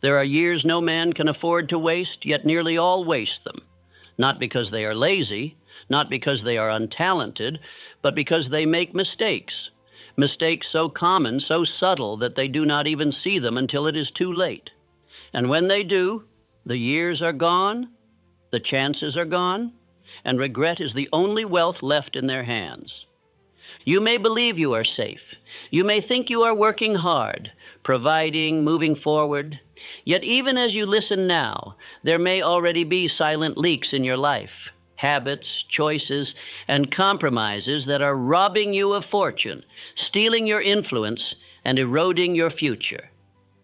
There are years no man can afford to waste, yet nearly all waste them, not because they are lazy, not because they are untalented, but because they make mistakes. Mistakes so common, so subtle, that they do not even see them until it is too late. And when they do, the years are gone, the chances are gone, and regret is the only wealth left in their hands. You may believe you are safe. You may think you are working hard, providing, moving forward. Yet even as you listen now, there may already be silent leaks in your life, habits, choices, and compromises that are robbing you of fortune, stealing your influence, and eroding your future.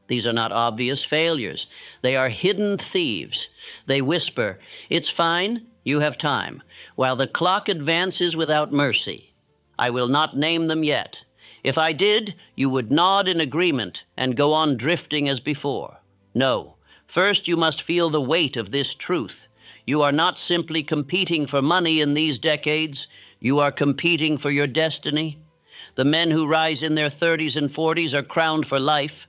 These are not obvious failures. They are hidden thieves. They whisper, "It's fine, you have time," while the clock advances without mercy. I will not name them yet. If I did, you would nod in agreement and go on drifting as before. No, first you must feel the weight of this truth. You are not simply competing for money in these decades. You are competing for your destiny. The men who rise in their 30s and 40s are crowned for life.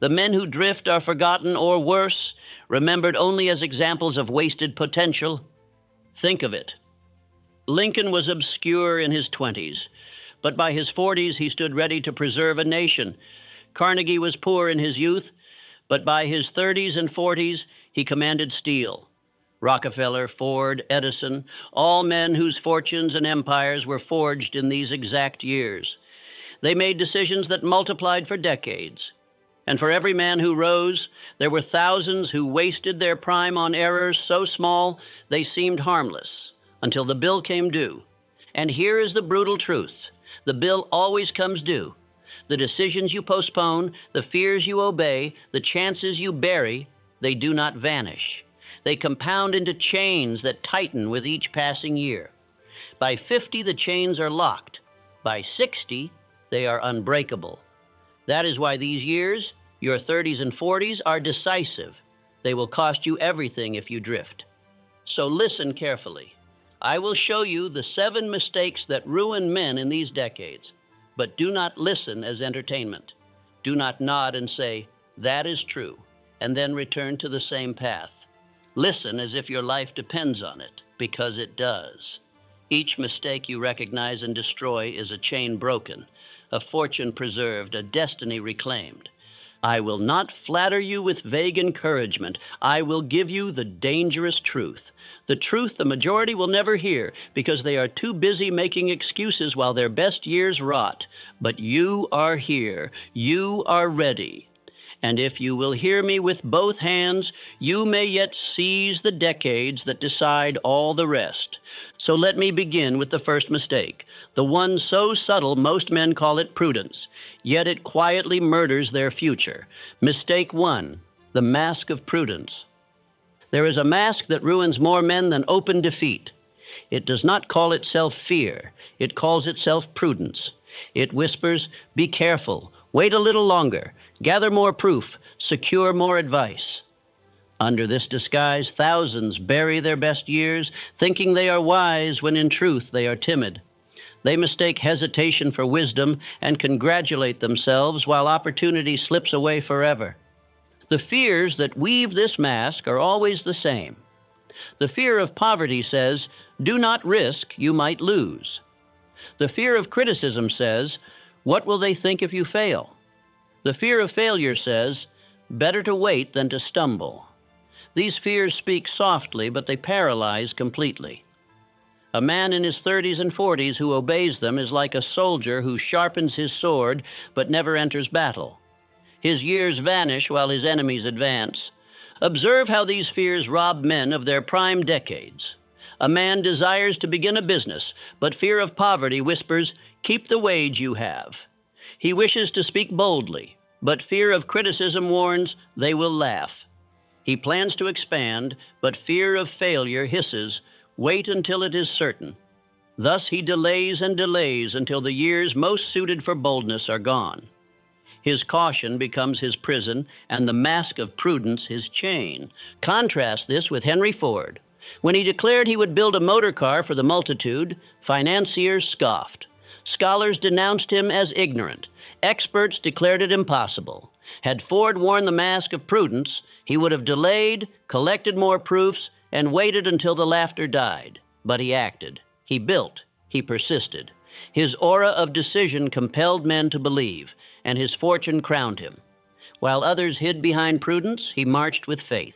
The men who drift are forgotten, or worse, remembered only as examples of wasted potential. Think of it. Lincoln was obscure in his 20s, but by his 40s he stood ready to preserve a nation. Carnegie was poor in his youth, but by his 30s and 40s he commanded steel. Rockefeller, Ford, Edison, all men whose fortunes and empires were forged in these exact years. They made decisions that multiplied for decades. And for every man who rose, there were thousands who wasted their prime on errors so small they seemed harmless, until the bill came due. And here is the brutal truth. The bill always comes due. The decisions you postpone, the fears you obey, the chances you bury, they do not vanish. They compound into chains that tighten with each passing year. By 50, the chains are locked. By 60, they are unbreakable. That is why these years, your 30s and 40s, are decisive. They will cost you everything if you drift. So listen carefully. I will show you the 7 mistakes that ruin men in these decades. But do not listen as entertainment. Do not nod and say, "That is true," and then return to the same path. Listen as if your life depends on it, because it does. Each mistake you recognize and destroy is a chain broken, a fortune preserved, a destiny reclaimed. I will not flatter you with vague encouragement. I will give you the dangerous truth. The truth the majority will never hear because they are too busy making excuses while their best years rot. But you are here. You are ready. And if you will hear me with both hands, you may yet seize the decades that decide all the rest. So let me begin with the first mistake, the one so subtle most men call it prudence, yet it quietly murders their future. Mistake 1, the mask of prudence. There is a mask that ruins more men than open defeat. It does not call itself fear. It calls itself prudence. It whispers, "Be careful. Wait a little longer. Gather more proof. Secure more advice." Under this disguise, thousands bury their best years, thinking they are wise when in truth they are timid. They mistake hesitation for wisdom and congratulate themselves while opportunity slips away forever. The fears that weave this mask are always the same. The fear of poverty says, "Do not risk, you might lose." The fear of criticism says, "What will they think if you fail?" The fear of failure says, "Better to wait than to stumble." These fears speak softly, but they paralyze completely. A man in his 30s and 40s who obeys them is like a soldier who sharpens his sword but never enters battle. His years vanish while his enemies advance. Observe how these fears rob men of their prime decades. A man desires to begin a business, but fear of poverty whispers, "Keep the wage you have." He wishes to speak boldly, but fear of criticism warns, "They will laugh." He plans to expand, but fear of failure hisses, "Wait until it is certain." Thus he delays and delays until the years most suited for boldness are gone. His caution becomes his prison, and the mask of prudence his chain. Contrast this with Henry Ford. When he declared he would build a motor car for the multitude, financiers scoffed. Scholars denounced him as ignorant. Experts declared it impossible. Had Ford worn the mask of prudence, he would have delayed, collected more proofs, and waited until the laughter died. But he acted. He built. He persisted. His aura of decision compelled men to believe, and his fortune crowned him. While others hid behind prudence, he marched with faith.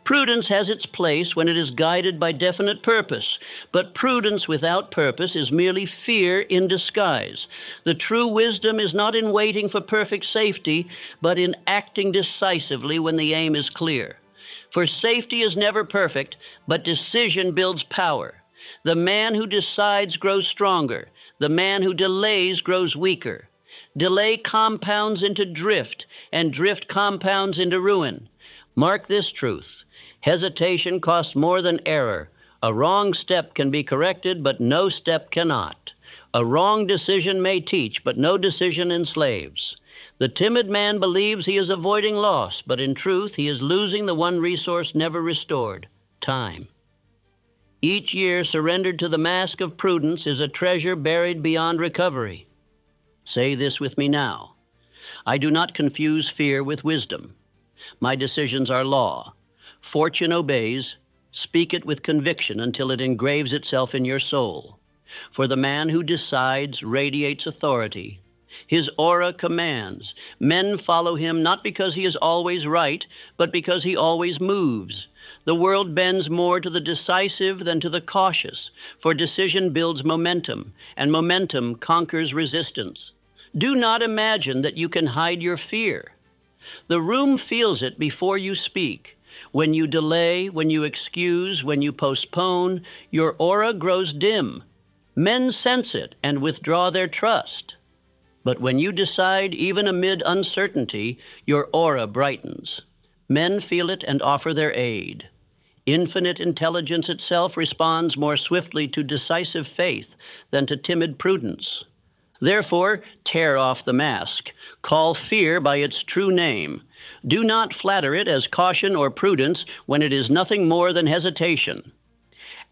Prudence has its place when it is guided by definite purpose, but prudence without purpose is merely fear in disguise. The true wisdom is not in waiting for perfect safety, but in acting decisively when the aim is clear. For safety is never perfect, but decision builds power. The man who decides grows stronger. The man who delays grows weaker. Delay compounds into drift, and drift compounds into ruin. Mark this truth. Hesitation costs more than error. A wrong step can be corrected, but no step cannot. A wrong decision may teach, but no decision enslaves. The timid man believes he is avoiding loss, but in truth he is losing the one resource never restored, time. Each year surrendered to the mask of prudence is a treasure buried beyond recovery. Say this with me now. I do not confuse fear with wisdom. My decisions are law. Fortune obeys. Speak it with conviction until it engraves itself in your soul. For the man who decides radiates authority. His aura commands. Men follow him not because he is always right, but because he always moves. The world bends more to the decisive than to the cautious, for decision builds momentum, and momentum conquers resistance. Do not imagine that you can hide your fear. The room feels it before you speak. When you delay, when you excuse, when you postpone, your aura grows dim. Men sense it and withdraw their trust. But when you decide, even amid uncertainty, your aura brightens. Men feel it and offer their aid. Infinite intelligence itself responds more swiftly to decisive faith than to timid prudence. Therefore, tear off the mask. Call fear by its true name. Do not flatter it as caution or prudence when it is nothing more than hesitation.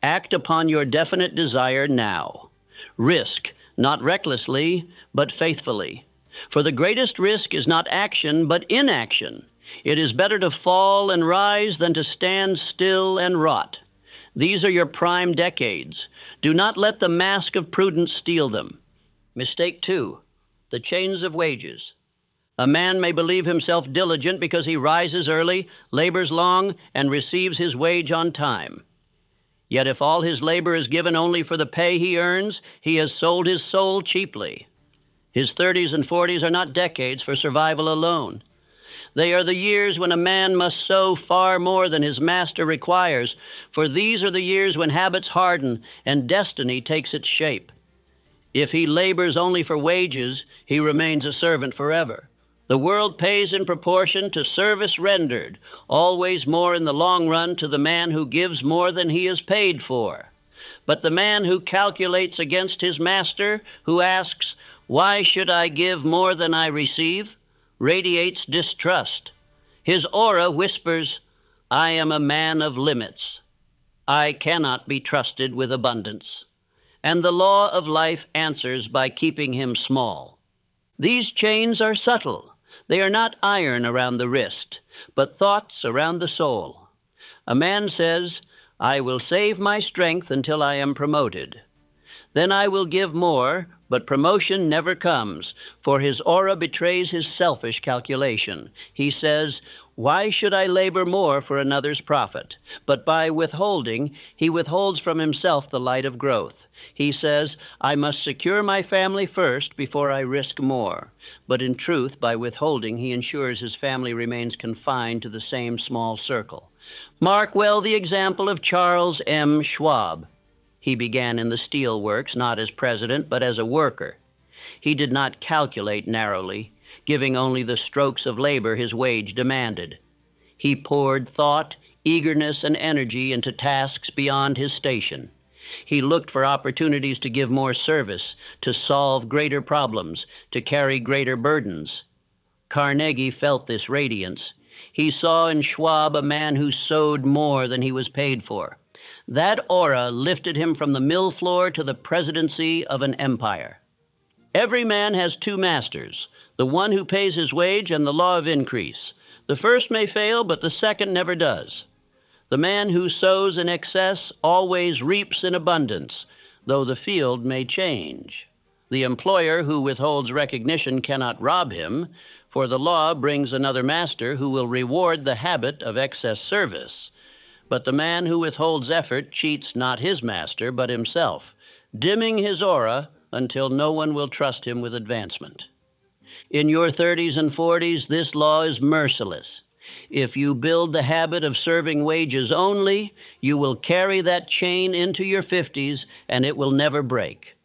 Act upon your definite desire now. Risk, not recklessly, but faithfully. For the greatest risk is not action, but inaction. It is better to fall and rise than to stand still and rot. These are your prime decades. Do not let the mask of prudence steal them. Mistake 2, the chains of wages. A man may believe himself diligent because he rises early, labors long, and receives his wage on time. Yet if all his labor is given only for the pay he earns, he has sold his soul cheaply. His 30s and 40s are not decades for survival alone. They are the years when a man must sow far more than his master requires, for these are the years when habits harden and destiny takes its shape. If he labors only for wages, he remains a servant forever. The world pays in proportion to service rendered, always more in the long run to the man who gives more than he is paid for. But the man who calculates against his master, who asks, "Why should I give more than I receive?" radiates distrust. His aura whispers, "I am a man of limits. I cannot be trusted with abundance." And the law of life answers by keeping him small. These chains are subtle. They are not iron around the wrist, but thoughts around the soul. A man says, "I will save my strength until I am promoted. Then I will give more," but promotion never comes, for his aura betrays his selfish calculation. He says, "Why should I labor more for another's profit?" But by withholding, he withholds from himself the light of growth. He says, "I must secure my family first before I risk more." But in truth, by withholding, he ensures his family remains confined to the same small circle. Mark well the example of Charles M. Schwab. He began in the steel works, not as president, but as a worker. He did not calculate narrowly, giving only the strokes of labor his wage demanded. He poured thought, eagerness, and energy into tasks beyond his station. He looked for opportunities to give more service, to solve greater problems, to carry greater burdens. Carnegie felt this radiance. He saw in Schwab a man who sowed more than he was paid for. That aura lifted him from the mill floor to the presidency of an empire. Every man has two masters, the one who pays his wage and the law of increase. The first may fail, but the second never does. The man who sows in excess always reaps in abundance, though the field may change. The employer who withholds recognition cannot rob him, for the law brings another master who will reward the habit of excess service. But the man who withholds effort cheats not his master, but himself, dimming his aura until no one will trust him with advancement. In your 30s and 40s, this law is merciless. If you build the habit of serving wages only, you will carry that chain into your 50s, and it will never break.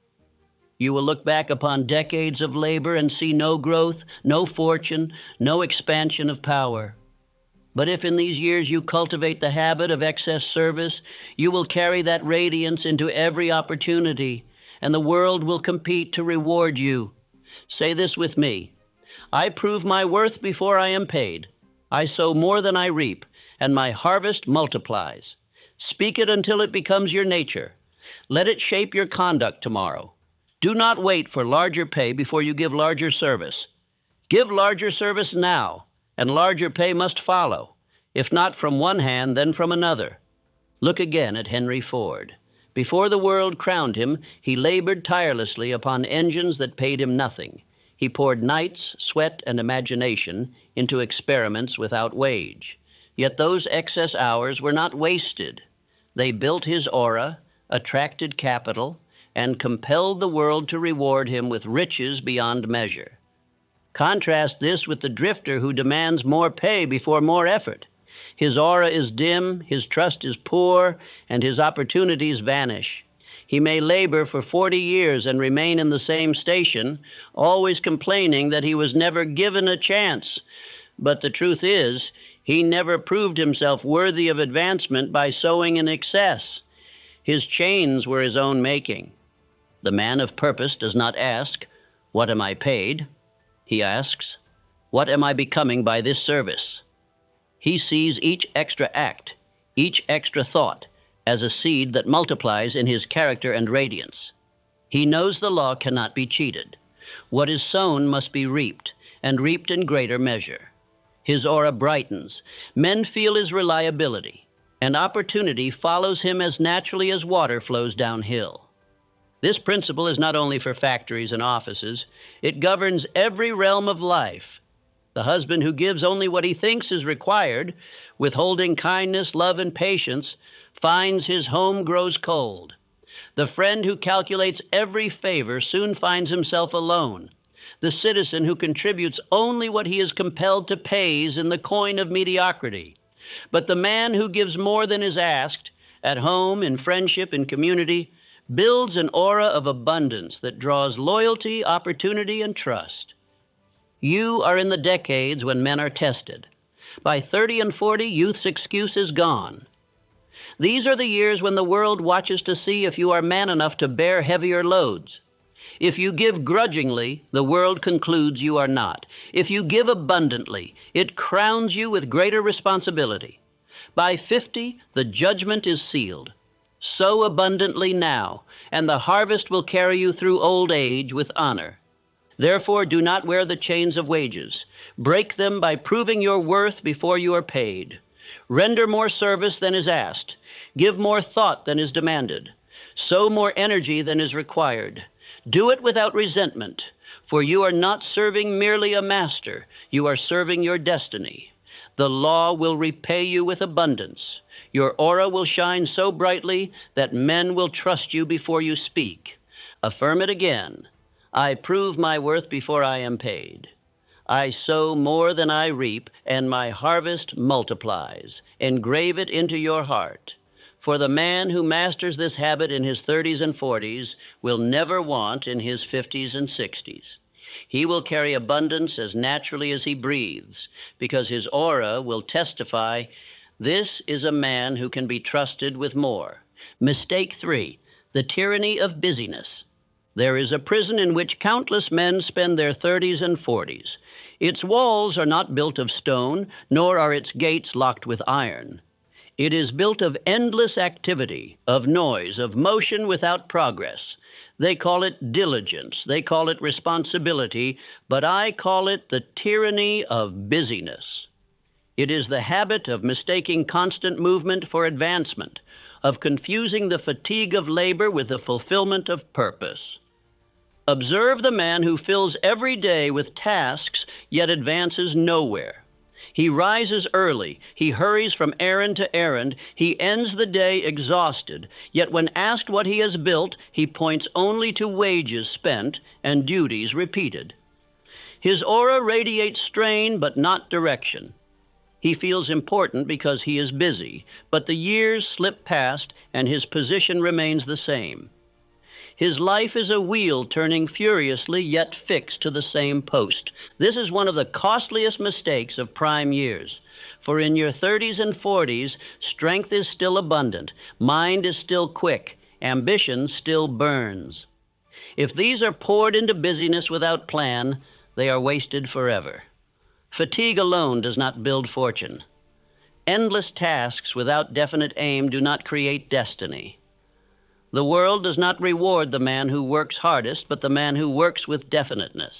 You will look back upon decades of labor and see no growth, no fortune, no expansion of power. But if in these years you cultivate the habit of excess service, you will carry that radiance into every opportunity, and the world will compete to reward you. Say this with me: I prove my worth before I am paid. I sow more than I reap, and my harvest multiplies. Speak it until it becomes your nature. Let it shape your conduct tomorrow. Do not wait for larger pay before you give larger service. Give larger service now, and larger pay must follow, if not from one hand, then from another. Look again at Henry Ford. Before the world crowned him, he labored tirelessly upon engines that paid him nothing. He poured nights, sweat, and imagination into experiments without wage. Yet those excess hours were not wasted. They built his aura, attracted capital, and compelled the world to reward him with riches beyond measure. Contrast this with the drifter who demands more pay before more effort. His aura is dim, his trust is poor, and his opportunities vanish. He may labor for 40 years and remain in the same station, always complaining that he was never given a chance. But the truth is, he never proved himself worthy of advancement by sowing in excess. His chains were his own making. The man of purpose does not ask, "What am I paid?" He asks, "What am I becoming by this service?" He sees each extra act, each extra thought, as a seed that multiplies in his character and radiance. He knows the law cannot be cheated. What is sown must be reaped, and reaped in greater measure. His aura brightens. Men feel his reliability, and opportunity follows him as naturally as water flows downhill. This principle is not only for factories and offices, it governs every realm of life. The husband who gives only what he thinks is required, withholding kindness, love, and patience, finds his home grows cold. The friend who calculates every favor soon finds himself alone. The citizen who contributes only what he is compelled to pays in the coin of mediocrity. But the man who gives more than is asked, at home, in friendship, in community, builds an aura of abundance that draws loyalty, opportunity, and trust. You are in the decades when men are tested. By 30 and 40, youth's excuse is gone. These are the years when the world watches to see if you are man enough to bear heavier loads. If you give grudgingly, the world concludes you are not. If you give abundantly, it crowns you with greater responsibility. By 50, the judgment is sealed. Sow abundantly now, and the harvest will carry you through old age with honor. Therefore, do not wear the chains of wages. Break them by proving your worth before you are paid. Render more service than is asked. Give more thought than is demanded. Sow more energy than is required. Do it without resentment, for you are not serving merely a master. You are serving your destiny. The law will repay you with abundance. Your aura will shine so brightly that men will trust you before you speak. Affirm it again. I prove my worth before I am paid. I sow more than I reap, and my harvest multiplies. Engrave it into your heart. For the man who masters this habit in his 30s and 40s will never want in his 50s and 60s. He will carry abundance as naturally as he breathes, because his aura will testify, this is a man who can be trusted with more. Mistake 3, the tyranny of busyness. There is a prison in which countless men spend their 30s and 40s. Its walls are not built of stone, nor are its gates locked with iron. It is built of endless activity, of noise, of motion without progress. They call it diligence, they call it responsibility, but I call it the tyranny of busyness. It is the habit of mistaking constant movement for advancement, of confusing the fatigue of labor with the fulfillment of purpose. Observe the man who fills every day with tasks yet advances nowhere. He rises early, he hurries from errand to errand, he ends the day exhausted, yet when asked what he has built, he points only to wages spent and duties repeated. His aura radiates strain but not direction. He feels important because he is busy, but the years slip past and his position remains the same. His life is a wheel turning furiously yet fixed to the same post. This is one of the costliest mistakes of prime years. For in your 30s and 40s, strength is still abundant, mind is still quick, ambition still burns. If these are poured into busyness without plan, they are wasted forever. Fatigue alone does not build fortune. Endless tasks without definite aim do not create destiny. The world does not reward the man who works hardest, but the man who works with definiteness.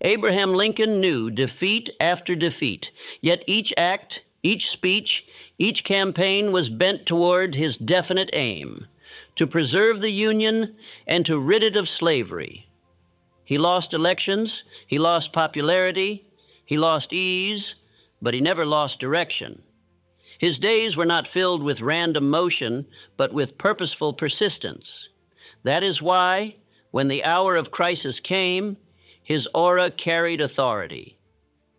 Abraham Lincoln knew defeat after defeat, yet each act, each speech, each campaign was bent toward his definite aim, to preserve the Union and to rid it of slavery. He lost elections, he lost popularity, he lost ease, but he never lost direction. His days were not filled with random motion, but with purposeful persistence. That is why, when the hour of crisis came, his aura carried authority.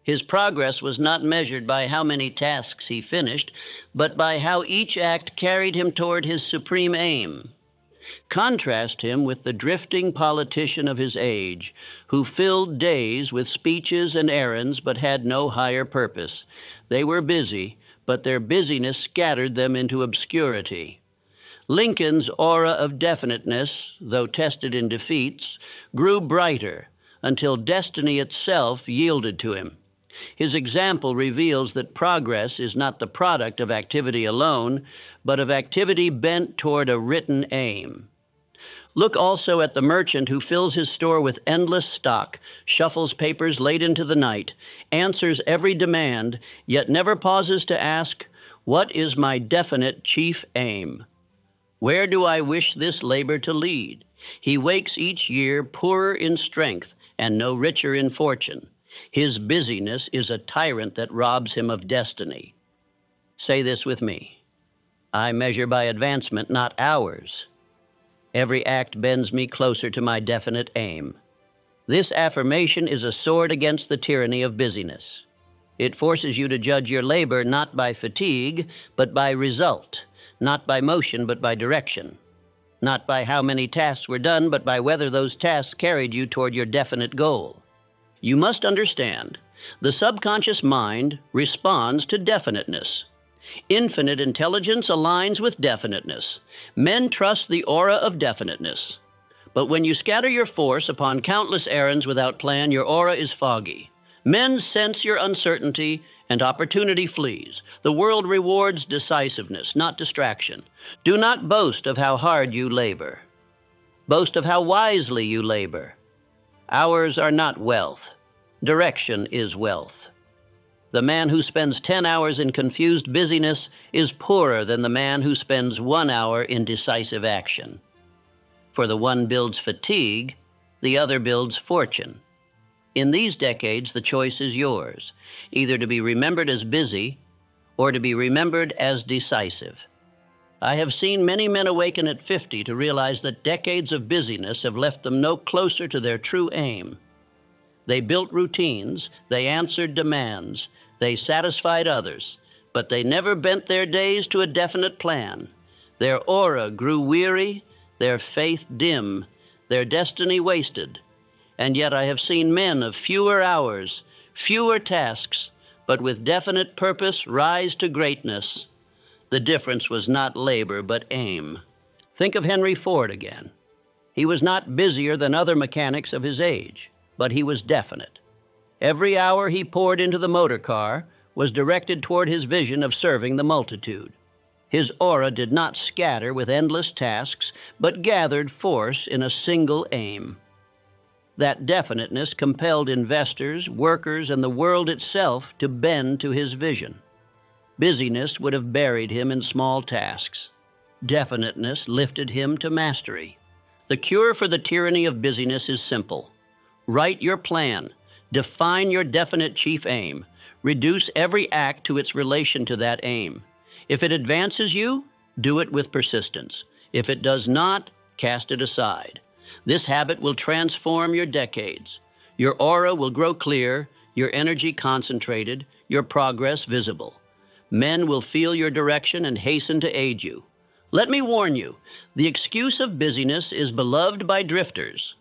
His progress was not measured by how many tasks he finished, but by how each act carried him toward his supreme aim. Contrast him with the drifting politician of his age, who filled days with speeches and errands but had no higher purpose. They were busy, but their busyness scattered them into obscurity. Lincoln's aura of definiteness, though tested in defeats, grew brighter until destiny itself yielded to him. His example reveals that progress is not the product of activity alone, but of activity bent toward a written aim. Look also at the merchant who fills his store with endless stock, shuffles papers late into the night, answers every demand, yet never pauses to ask, "What is my definite chief aim? Where do I wish this labor to lead?" He wakes each year poorer in strength and no richer in fortune. His busyness is a tyrant that robs him of destiny. Say this with me. I measure by advancement, not hours. Every act bends me closer to my definite aim. This affirmation is a sword against the tyranny of busyness. It forces you to judge your labor not by fatigue, but by result, not by motion, but by direction, not by how many tasks were done, but by whether those tasks carried you toward your definite goal. You must understand, the subconscious mind responds to definiteness. Infinite intelligence aligns with definiteness. Men trust the aura of definiteness. But when you scatter your force upon countless errands without plan, your aura is foggy. Men sense your uncertainty, and opportunity flees. The world rewards decisiveness, not distraction. Do not boast of how hard you labor. Boast of how wisely you labor. Hours are not wealth. Direction is wealth. The man who spends 10 hours in confused busyness is poorer than the man who spends 1 hour in decisive action. For the one builds fatigue, the other builds fortune. In these decades, the choice is yours, either to be remembered as busy or to be remembered as decisive. I have seen many men awaken at 50 to realize that decades of busyness have left them no closer to their true aim. They built routines, they answered demands, they satisfied others, but they never bent their days to a definite plan. Their aura grew weary, their faith dim, their destiny wasted. And yet I have seen men of fewer hours, fewer tasks, but with definite purpose rise to greatness. The difference was not labor, but aim. Think of Henry Ford again. He was not busier than other mechanics of his age, but he was definite. Every hour he poured into the motor car was directed toward his vision of serving the multitude. His aura did not scatter with endless tasks, but gathered force in a single aim. That definiteness compelled investors, workers, and the world itself to bend to his vision. Busyness would have buried him in small tasks. Definiteness lifted him to mastery. The cure for the tyranny of busyness is simple. Write your plan. Define your definite chief aim. Reduce every act to its relation to that aim. If it advances you, do it with persistence. If it does not, cast it aside. This habit will transform your decades. Your aura will grow clear, your energy concentrated, your progress visible. Men will feel your direction and hasten to aid you. Let me warn you, the excuse of busyness is beloved by drifters.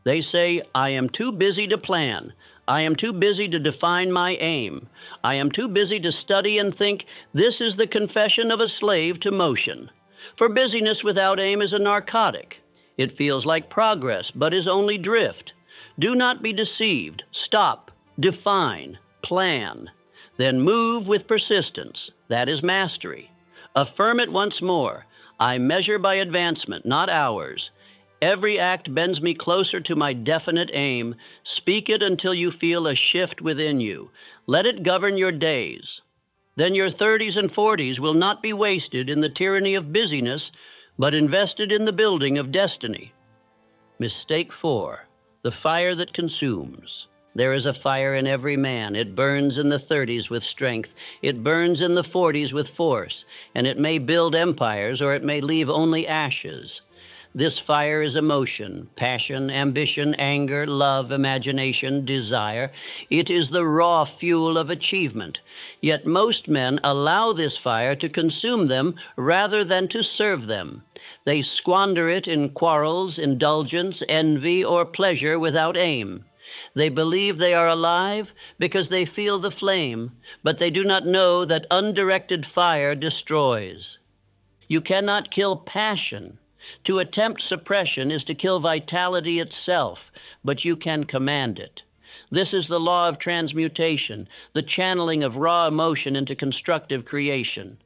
They say, I am too busy to plan. I am too busy to define my aim. I am too busy to study and think. This is the confession of a slave to motion. For busyness without aim is a narcotic. It feels like progress, but is only drift. Do not be deceived. Stop, define, plan. Then move with persistence. That is mastery. Affirm it once more. I measure by advancement, not hours. Every act bends me closer to my definite aim. Speak it until you feel a shift within you. Let it govern your days. Then your 30s and 40s will not be wasted in the tyranny of busyness, but invested in the building of destiny. Mistake 4, the fire that consumes. There is a fire in every man. It burns in the 30s with strength. It burns in the 40s with force, and it may build empires or it may leave only ashes. This fire is emotion, passion, ambition, anger, love, imagination, desire. It is the raw fuel of achievement. Yet most men allow this fire to consume them rather than to serve them. They squander it in quarrels, indulgence, envy, or pleasure without aim. They believe they are alive because they feel the flame, but they do not know that undirected fire destroys. You cannot kill passion. To attempt suppression is to kill vitality itself, but you can command it. This is the law of transmutation, the channeling of raw emotion into constructive creation.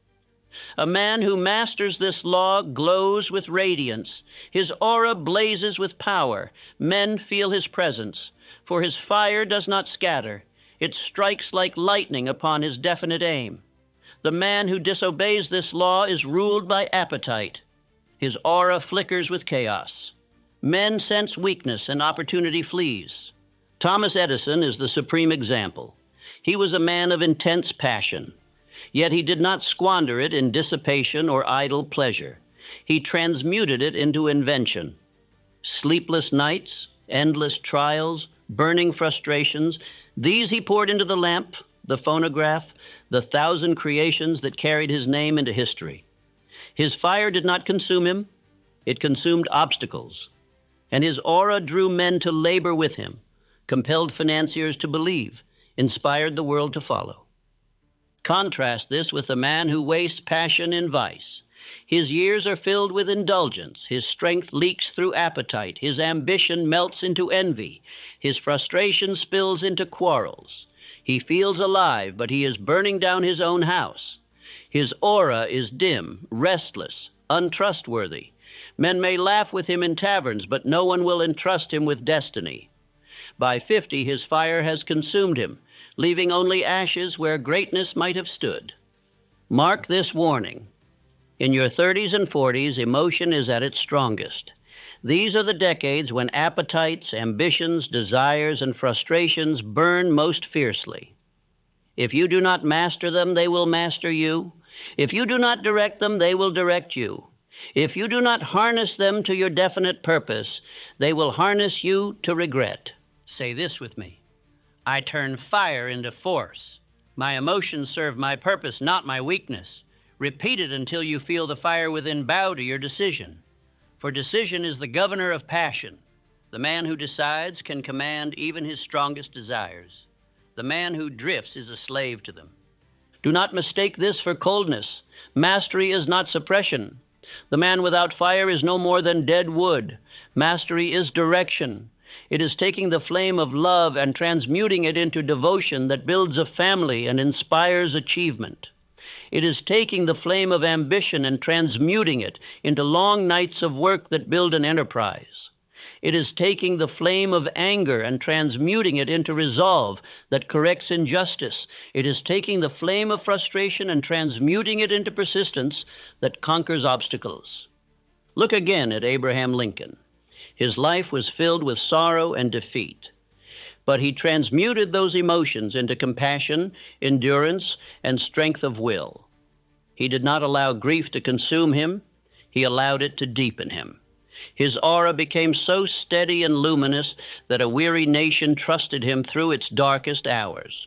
A man who masters this law glows with radiance. His aura blazes with power. Men feel his presence, for his fire does not scatter. It strikes like lightning upon his definite aim. The man who disobeys this law is ruled by appetite. His aura flickers with chaos. Men sense weakness and opportunity flees. Thomas Edison is the supreme example. He was a man of intense passion, yet he did not squander it in dissipation or idle pleasure. He transmuted it into invention. Sleepless nights, endless trials, burning frustrations, these he poured into the lamp, the phonograph, the 1,000 creations that carried his name into history. His fire did not consume him, it consumed obstacles. And his aura drew men to labor with him, compelled financiers to believe, inspired the world to follow. Contrast this with the man who wastes passion in vice. His years are filled with indulgence, his strength leaks through appetite, his ambition melts into envy, his frustration spills into quarrels. He feels alive, but he is burning down his own house. His aura is dim, restless, untrustworthy. Men may laugh with him in taverns, but no one will entrust him with destiny. By 50, his fire has consumed him, leaving only ashes where greatness might have stood. Mark this warning. In your 30s and 40s, emotion is at its strongest. These are the decades when appetites, ambitions, desires, and frustrations burn most fiercely. If you do not master them, they will master you. If you do not direct them, they will direct you. If you do not harness them to your definite purpose, they will harness you to regret. Say this with me. I turn fire into force. My emotions serve my purpose, not my weakness. Repeat it until you feel the fire within bow to your decision. For decision is the governor of passion. The man who decides can command even his strongest desires. The man who drifts is a slave to them. Do not mistake this for coldness. Mastery is not suppression. The man without fire is no more than dead wood. Mastery is direction. It is taking the flame of love and transmuting it into devotion that builds a family and inspires achievement. It is taking the flame of ambition and transmuting it into long nights of work that build an enterprise. It is taking the flame of anger and transmuting it into resolve that corrects injustice. It is taking the flame of frustration and transmuting it into persistence that conquers obstacles. Look again at Abraham Lincoln. His life was filled with sorrow and defeat, but he transmuted those emotions into compassion, endurance, and strength of will. He did not allow grief to consume him. He allowed it to deepen him. His aura became so steady and luminous that a weary nation trusted him through its darkest hours.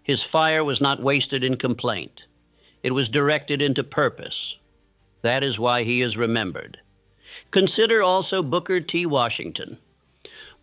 His fire was not wasted in complaint. It was directed into purpose. That is why he is remembered. Consider also Booker T. Washington.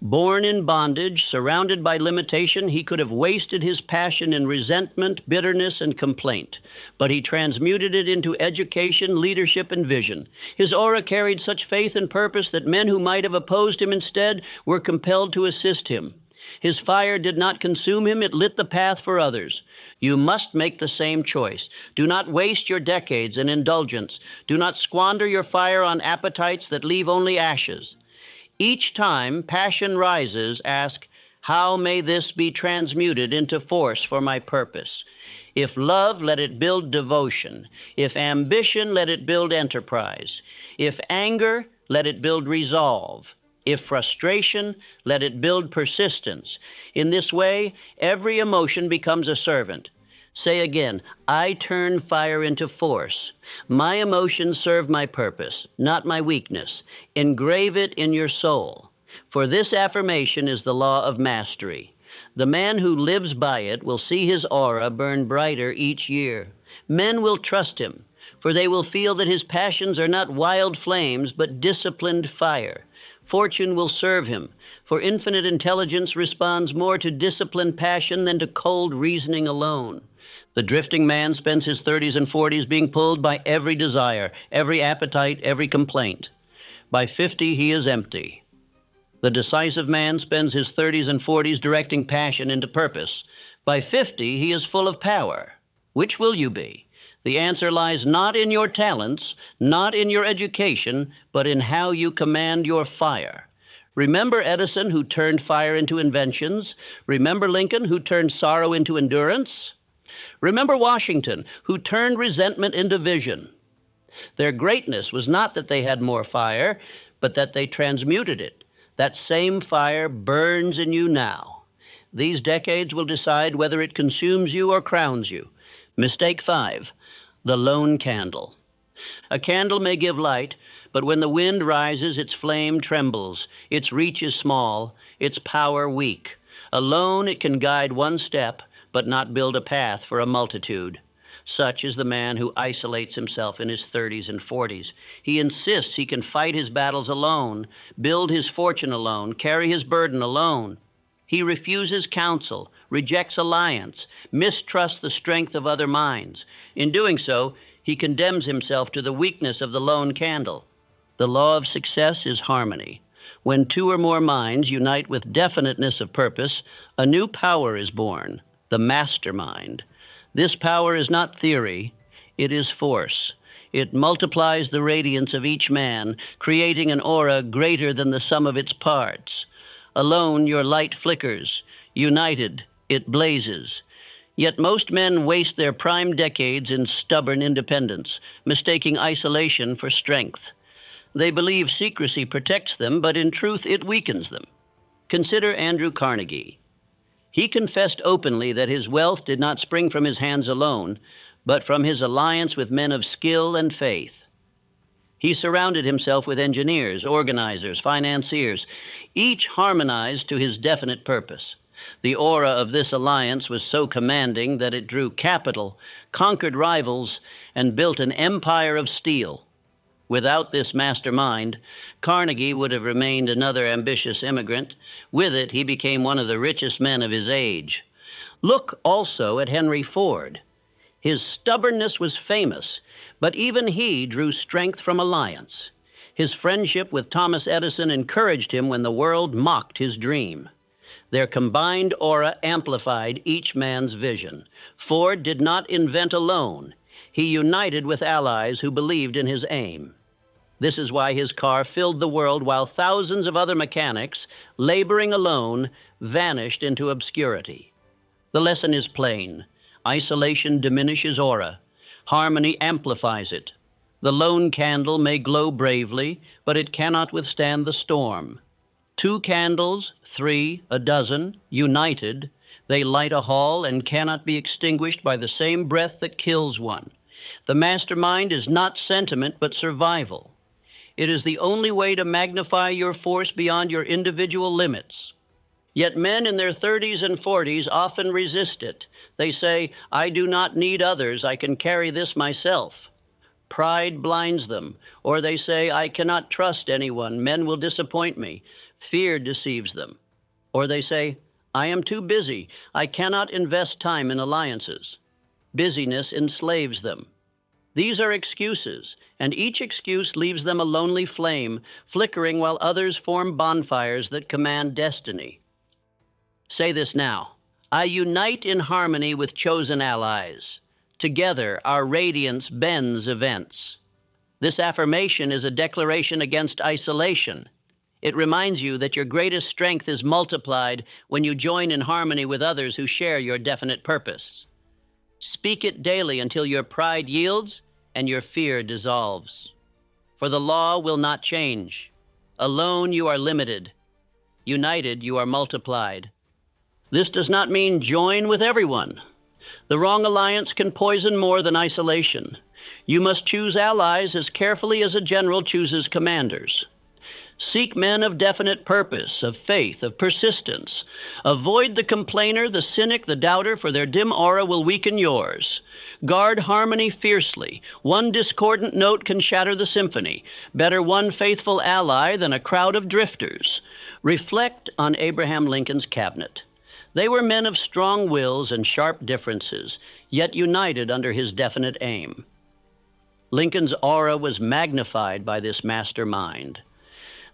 Born in bondage, surrounded by limitation, he could have wasted his passion in resentment, bitterness, and complaint, but he transmuted it into education, leadership, and vision. His aura carried such faith and purpose that men who might have opposed him instead were compelled to assist him. His fire did not consume him, it lit the path for others. You must make the same choice. Do not waste your decades in indulgence. Do not squander your fire on appetites that leave only ashes. Each time passion rises, ask, how may this be transmuted into force for my purpose? If love, let it build devotion. If ambition, let it build enterprise. If anger, let it build resolve. If frustration, let it build persistence. In this way, every emotion becomes a servant. Say again, I turn fire into force. My emotions serve my purpose, not my weakness. Engrave it in your soul. For this affirmation is the law of mastery. The man who lives by it will see his aura burn brighter each year. Men will trust him, for they will feel that his passions are not wild flames, but disciplined fire. Fortune will serve him, for infinite intelligence responds more to disciplined passion than to cold reasoning alone. The drifting man spends his 30s and 40s being pulled by every desire, every appetite, every complaint. By 50, he is empty. The decisive man spends his 30s and 40s directing passion into purpose. By 50, he is full of power. Which will you be? The answer lies not in your talents, not in your education, but in how you command your fire. Remember Edison, who turned fire into inventions? Remember Lincoln, who turned sorrow into endurance? Remember Washington, who turned resentment into vision. Their greatness was not that they had more fire, but that they transmuted it. That same fire burns in you now. These decades will decide whether it consumes you or crowns you. Mistake 5, the lone candle. A candle may give light, but when the wind rises, its flame trembles. Its reach is small, its power weak. Alone it can guide one step, but not build a path for a multitude. Such is the man who isolates himself in his 30s and 40s. He insists he can fight his battles alone, build his fortune alone, carry his burden alone. He refuses counsel, rejects alliance, mistrusts the strength of other minds. In doing so, he condemns himself to the weakness of the lone candle. The law of success is harmony. When two or more minds unite with definiteness of purpose, a new power is born. The mastermind. This power is not theory, it is force. It multiplies the radiance of each man, creating an aura greater than the sum of its parts. Alone, your light flickers. United, it blazes. Yet most men waste their prime decades in stubborn independence, mistaking isolation for strength. They believe secrecy protects them, but in truth it weakens them. Consider Andrew Carnegie. He confessed openly that his wealth did not spring from his hands alone, but from his alliance with men of skill and faith. He surrounded himself with engineers, organizers, financiers, each harmonized to his definite purpose. The aura of this alliance was so commanding that it drew capital, conquered rivals, and built an empire of steel. Without this mastermind, Carnegie would have remained another ambitious immigrant. With it, he became one of the richest men of his age. Look also at Henry Ford. His stubbornness was famous, but even he drew strength from alliance. His friendship with Thomas Edison encouraged him when the world mocked his dream. Their combined aura amplified each man's vision. Ford did not invent alone. He united with allies who believed in his aim. This is why his car filled the world while thousands of other mechanics, laboring alone, vanished into obscurity. The lesson is plain. Isolation diminishes aura. Harmony amplifies it. The lone candle may glow bravely, but it cannot withstand the storm. 2 candles, 3, a dozen, united, they light a hall and cannot be extinguished by the same breath that kills one. The mastermind is not sentiment, but survival. It is the only way to magnify your force beyond your individual limits. Yet men in their 30s and 40s often resist it. They say, "I do not need others, I can carry this myself." Pride blinds them, or they say, "I cannot trust anyone, men will disappoint me." Fear deceives them. Or they say, "I am too busy, I cannot invest time in alliances." Busyness enslaves them. These are excuses, and each excuse leaves them a lonely flame, flickering while others form bonfires that command destiny. Say this now: I unite in harmony with chosen allies. Together, our radiance bends events. This affirmation is a declaration against isolation. It reminds you that your greatest strength is multiplied when you join in harmony with others who share your definite purpose. Speak it daily until your pride yields and your fear dissolves. For the law will not change. Alone you are limited. United you are multiplied. This does not mean join with everyone. The wrong alliance can poison more than isolation. You must choose allies as carefully as a general chooses commanders. Seek men of definite purpose, of faith, of persistence. Avoid the complainer, the cynic, the doubter, for their dim aura will weaken yours. Guard harmony fiercely. One discordant note can shatter the symphony. Better one faithful ally than a crowd of drifters. Reflect on Abraham Lincoln's cabinet. They were men of strong wills and sharp differences, yet united under his definite aim. Lincoln's aura was magnified by this master mind.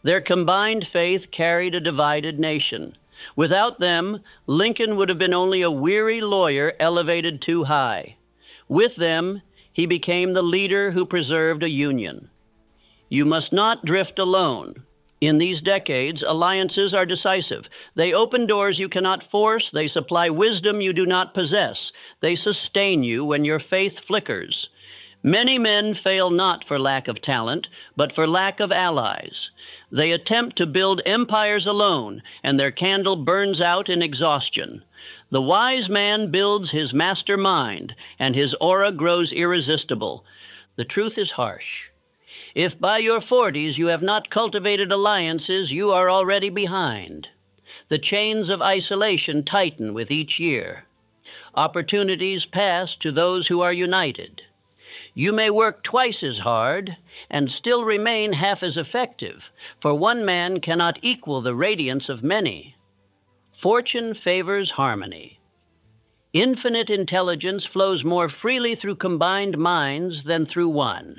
Their combined faith carried a divided nation. Without them, Lincoln would have been only a weary lawyer elevated too high. With them, he became the leader who preserved a union. You must not drift alone. In these decades, alliances are decisive. They open doors you cannot force. They supply wisdom you do not possess. They sustain you when your faith flickers. Many men fail not for lack of talent, but for lack of allies. They attempt to build empires alone, and their candle burns out in exhaustion. The wise man builds his master mind, and his aura grows irresistible. The truth is harsh. If by your 40s you have not cultivated alliances, you are already behind. The chains of isolation tighten with each year. Opportunities pass to those who are united. You may work twice as hard and still remain half as effective, for one man cannot equal the radiance of many. Fortune favors harmony. Infinite intelligence flows more freely through combined minds than through one.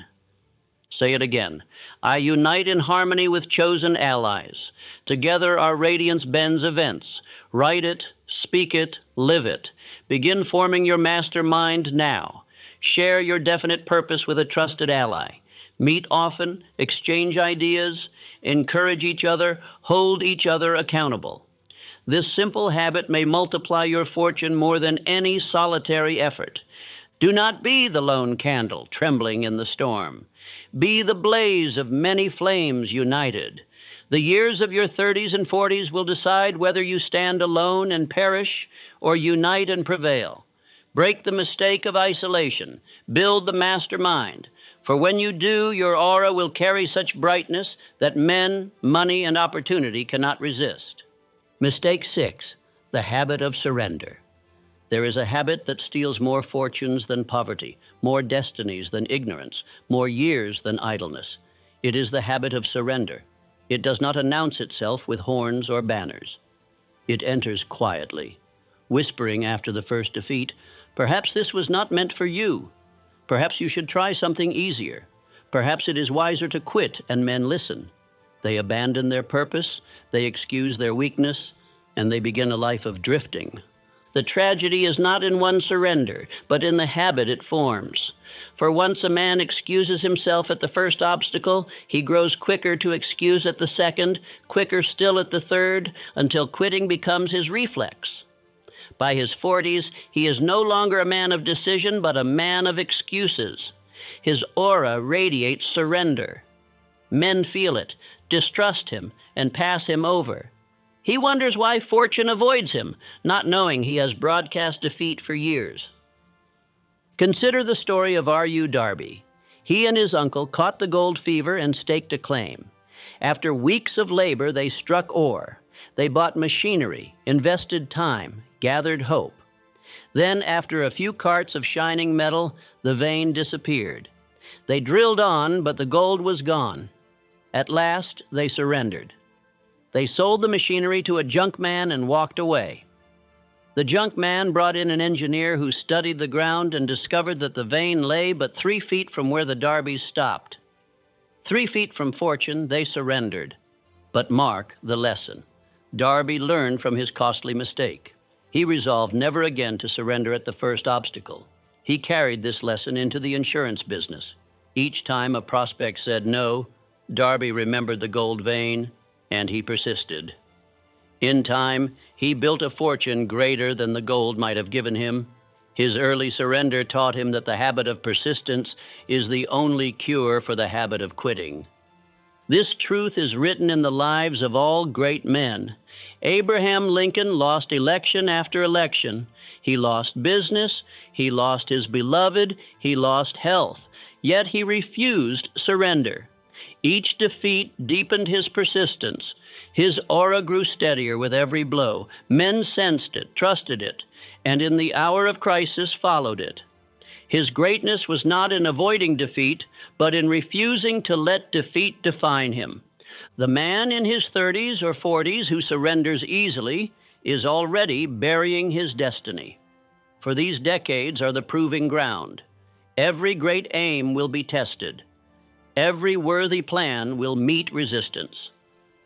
Say it again. I unite in harmony with chosen allies. Together our radiance bends events. Write it, speak it, live it. Begin forming your master mind now. Share your definite purpose with a trusted ally. Meet often, exchange ideas, encourage each other, hold each other accountable. This simple habit may multiply your fortune more than any solitary effort. Do not be the lone candle trembling in the storm. Be the blaze of many flames united. The years of your 30s and 40s will decide whether you stand alone and perish or unite and prevail. Break the mistake of isolation. Build the mastermind. For when you do, your aura will carry such brightness that men, money, and opportunity cannot resist. Mistake 6, the habit of surrender. There is a habit that steals more fortunes than poverty, more destinies than ignorance, more years than idleness. It is the habit of surrender. It does not announce itself with horns or banners. It enters quietly, whispering after the first defeat, "Perhaps this was not meant for you. Perhaps you should try something easier. Perhaps it is wiser to quit, and men listen. They abandon their purpose, they excuse their weakness, and they begin a life of drifting. The tragedy is not in one's surrender, but in the habit it forms. For once a man excuses himself at the first obstacle, he grows quicker to excuse at the second, quicker still at the third, until quitting becomes his reflex. By his 40s, he is no longer a man of decision, but a man of excuses. His aura radiates surrender. Men feel it, distrust him, and pass him over. He wonders why fortune avoids him, not knowing he has broadcast defeat for years. Consider the story of R.U. Darby. He and his uncle caught the gold fever and staked a claim. After weeks of labor, they struck ore. They bought machinery, invested time, gathered hope. Then, after a few carts of shining metal, the vein disappeared. They drilled on, but the gold was gone. At last, they surrendered. They sold the machinery to a junk man and walked away. The junk man brought in an engineer who studied the ground and discovered that the vein lay but 3 feet from where the Darbys stopped. 3 feet from fortune, they surrendered. But mark the lesson. Darby learned from his costly mistake. He resolved never again to surrender at the first obstacle. He carried this lesson into the insurance business. Each time a prospect said no, Darby remembered the gold vein, and he persisted. In time, he built a fortune greater than the gold might have given him. His early surrender taught him that the habit of persistence is the only cure for the habit of quitting. This truth is written in the lives of all great men. Abraham Lincoln lost election after election. He lost business, he lost his beloved, he lost health, yet he refused surrender. Each defeat deepened his persistence. His aura grew steadier with every blow. Men sensed it, trusted it, and in the hour of crisis followed it. His greatness was not in avoiding defeat, but in refusing to let defeat define him. The man in his 30s or 40s who surrenders easily is already burying his destiny. For these decades are the proving ground. Every great aim will be tested. Every worthy plan will meet resistance.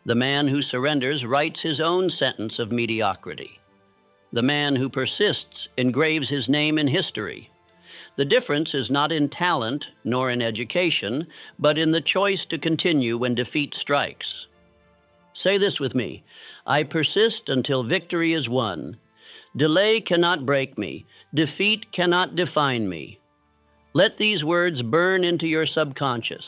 The man who surrenders writes his own sentence of mediocrity. The man who persists engraves his name in history. The difference is not in talent nor in education, but in the choice to continue when defeat strikes. Say this with me: I persist until victory is won. Delay cannot break me. Defeat cannot define me. Let these words burn into your subconscious.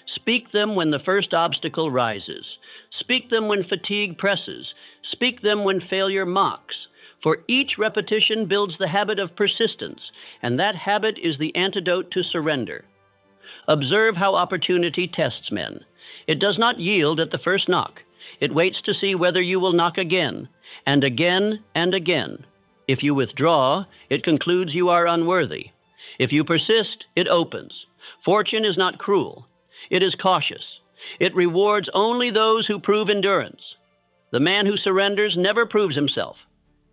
Speak them when the first obstacle rises. Speak them when fatigue presses. Speak them when failure mocks. For each repetition builds the habit of persistence, and that habit is the antidote to surrender. Observe how opportunity tests men. It does not yield at the first knock. It waits to see whether you will knock again, and again, and again. If you withdraw, it concludes you are unworthy. If you persist, it opens. Fortune is not cruel. It is cautious. It rewards only those who prove endurance. The man who surrenders never proves himself.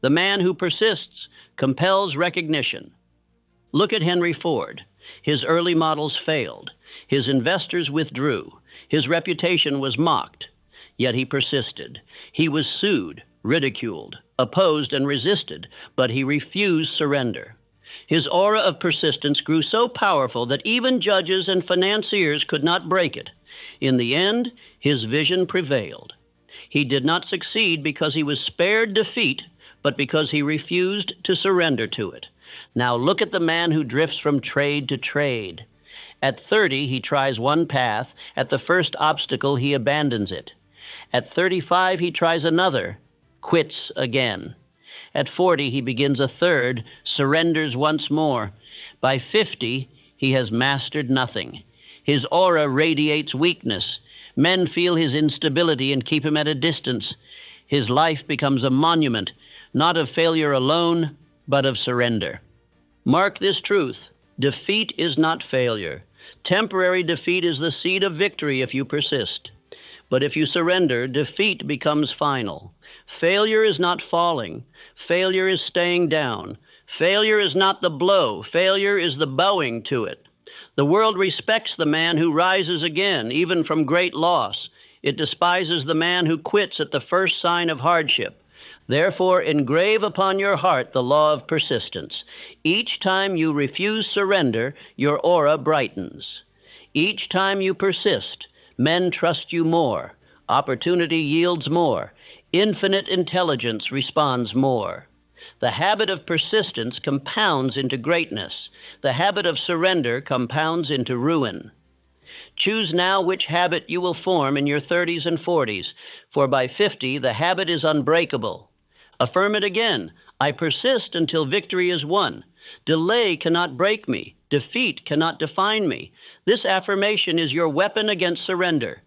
The man who persists compels recognition. Look at Henry Ford. His early models failed. His investors withdrew. His reputation was mocked. Yet he persisted. He was sued, ridiculed, opposed, and resisted, but he refused surrender. His aura of persistence grew so powerful that even judges and financiers could not break it. In the end, his vision prevailed. He did not succeed because he was spared defeat, but because he refused to surrender to it. Now look at the man who drifts from trade to trade. At 30, he tries one path. At the first obstacle, he abandons it. At 35, he tries another, quits again. At 40, he begins a third, surrenders once more. By 50, he has mastered nothing. His aura radiates weakness. Men feel his instability and keep him at a distance. His life becomes a monument, not of failure alone, but of surrender. Mark this truth: defeat is not failure. Temporary defeat is the seed of victory if you persist. But if you surrender, defeat becomes final. Failure is not falling. Failure is staying down. Failure is not the blow. Failure is the bowing to it. The world respects the man who rises again, even from great loss. It despises the man who quits at the first sign of hardship. Therefore, engrave upon your heart the law of persistence. Each time you refuse surrender, your aura brightens. Each time you persist, men trust you more. Opportunity yields more. Infinite intelligence responds more. The habit of persistence compounds into greatness. The habit of surrender compounds into ruin. Choose now which habit you will form in your 30s and 40s, for by 50 the habit is unbreakable. Affirm it again. I persist until victory is won. Delay cannot break me. Defeat cannot define me. This affirmation is your weapon against surrender.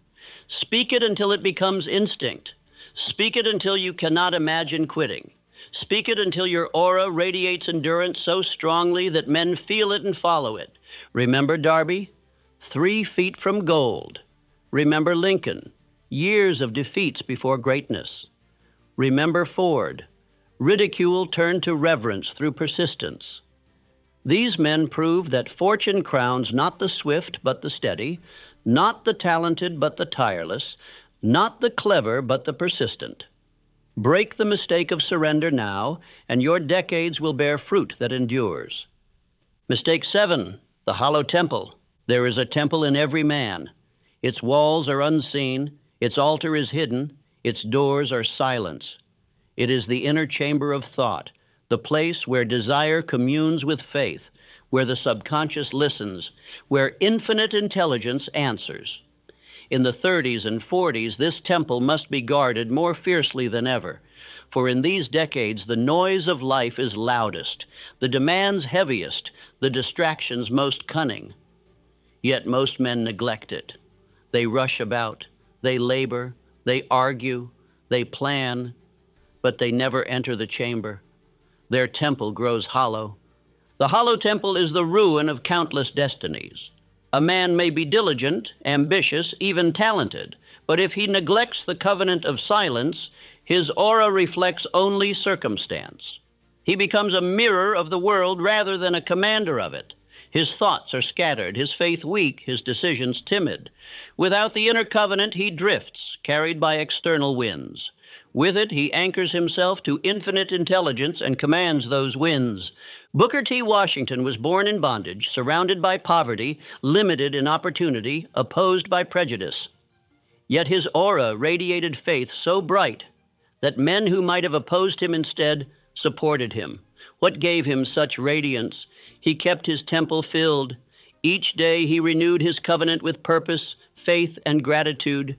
Speak it until it becomes instinct. Speak it until you cannot imagine quitting. Speak it until your aura radiates endurance so strongly that men feel it and follow it. Remember Darby? 3 feet from gold. Remember Lincoln? Years of defeats before greatness. Remember Ford? Ridicule turned to reverence through persistence. These men prove that fortune crowns not the swift but the steady, not the talented but the tireless, not the clever but the persistent. Break the mistake of surrender now, and your decades will bear fruit that endures. Mistake 7, the hollow temple. There is a temple in every man. Its walls are unseen, its altar is hidden, its doors are silence. It is the inner chamber of thought, the place where desire communes with faith, where the subconscious listens, where infinite intelligence answers. In the 30s and 40s, this temple must be guarded more fiercely than ever, for in these decades the noise of life is loudest, the demands heaviest, the distractions most cunning. Yet most men neglect it. They rush about, they labor, they argue, they plan, but they never enter the chamber. Their temple grows hollow. The hollow temple is the ruin of countless destinies. A man may be diligent, ambitious, even talented, but if he neglects the covenant of silence, his aura reflects only circumstance. He becomes a mirror of the world rather than a commander of it. His thoughts are scattered, his faith weak, his decisions timid. Without the inner covenant, he drifts, carried by external winds. With it, he anchors himself to infinite intelligence and commands those winds. Booker T. Washington was born in bondage, surrounded by poverty, limited in opportunity, opposed by prejudice. Yet his aura radiated faith so bright that men who might have opposed him instead supported him. What gave him such radiance? He kept his temple filled. Each day he renewed his covenant with purpose, faith, and gratitude.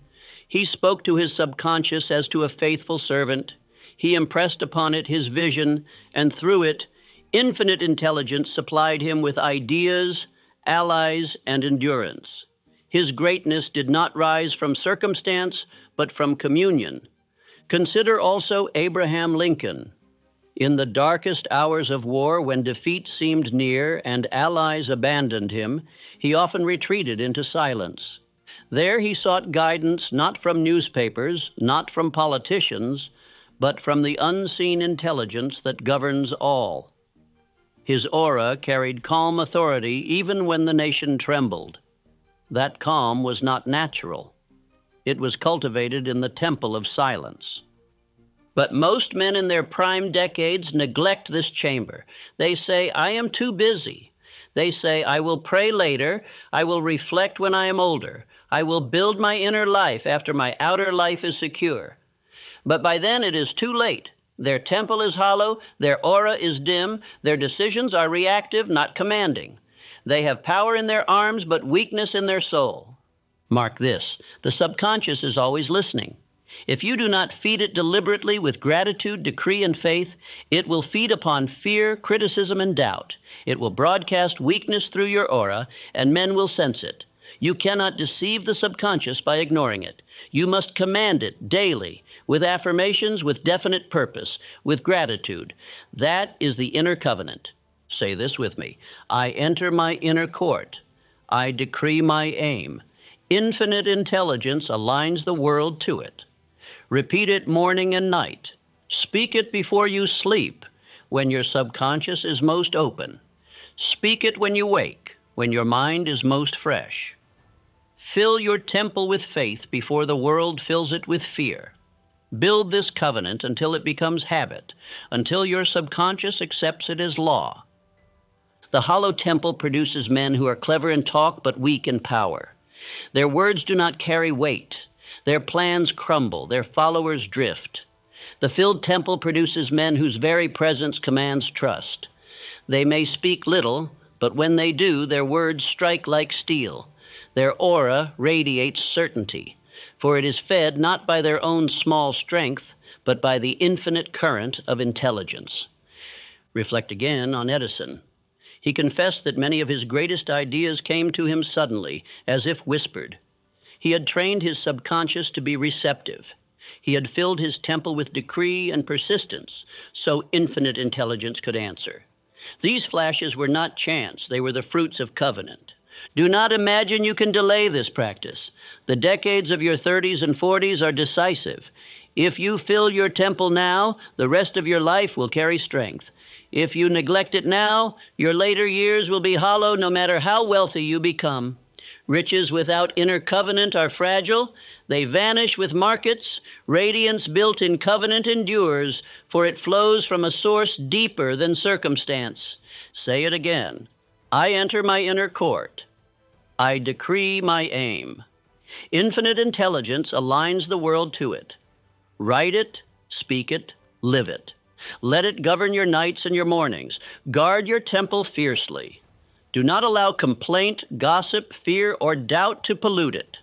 He spoke to his subconscious as to a faithful servant. He impressed upon it his vision, and through it, infinite intelligence supplied him with ideas, allies, and endurance. His greatness did not rise from circumstance, but from communion. Consider also Abraham Lincoln. In the darkest hours of war, when defeat seemed near and allies abandoned him, he often retreated into silence. There he sought guidance not from newspapers, not from politicians, but from the unseen intelligence that governs all. His aura carried calm authority even when the nation trembled. That calm was not natural. It was cultivated in the temple of silence. But most men in their prime decades neglect this chamber. They say, I am too busy. They say, I will pray later. I will reflect when I am older. I will build my inner life after my outer life is secure. But by then it is too late. Their temple is hollow, their aura is dim, their decisions are reactive, not commanding. They have power in their arms, but weakness in their soul. Mark this, the subconscious is always listening. If you do not feed it deliberately with gratitude, decree, and faith, it will feed upon fear, criticism, and doubt. It will broadcast weakness through your aura, and men will sense it. You cannot deceive the subconscious by ignoring it. You must command it daily, with affirmations, with definite purpose, with gratitude. That is the inner covenant. Say this with me. I enter my inner court. I decree my aim. Infinite intelligence aligns the world to it. Repeat it morning and night. Speak it before you sleep, when your subconscious is most open. Speak it when you wake, when your mind is most fresh. Fill your temple with faith before the world fills it with fear. Build this covenant until it becomes habit, until your subconscious accepts it as law. The hollow temple produces men who are clever in talk but weak in power. Their words do not carry weight. Their plans crumble. Their followers drift. The filled temple produces men whose very presence commands trust. They may speak little, but when they do, their words strike like steel. Their aura radiates certainty, for it is fed not by their own small strength, but by the infinite current of intelligence. Reflect again on Edison. He confessed that many of his greatest ideas came to him suddenly, as if whispered. He had trained his subconscious to be receptive. He had filled his temple with decree and persistence, so infinite intelligence could answer. These flashes were not chance, they were the fruits of covenant. Do not imagine you can delay this practice. The decades of your 30s and 40s are decisive. If you fill your temple now, the rest of your life will carry strength. If you neglect it now, your later years will be hollow no matter how wealthy you become. Riches without inner covenant are fragile. They vanish with markets. Radiance built in covenant endures, for it flows from a source deeper than circumstance. Say it again. I enter my inner court. I decree my aim. Infinite intelligence aligns the world to it. Write it, speak it, live it. Let it govern your nights and your mornings. Guard your temple fiercely. Do not allow complaint, gossip, fear, or doubt to pollute it.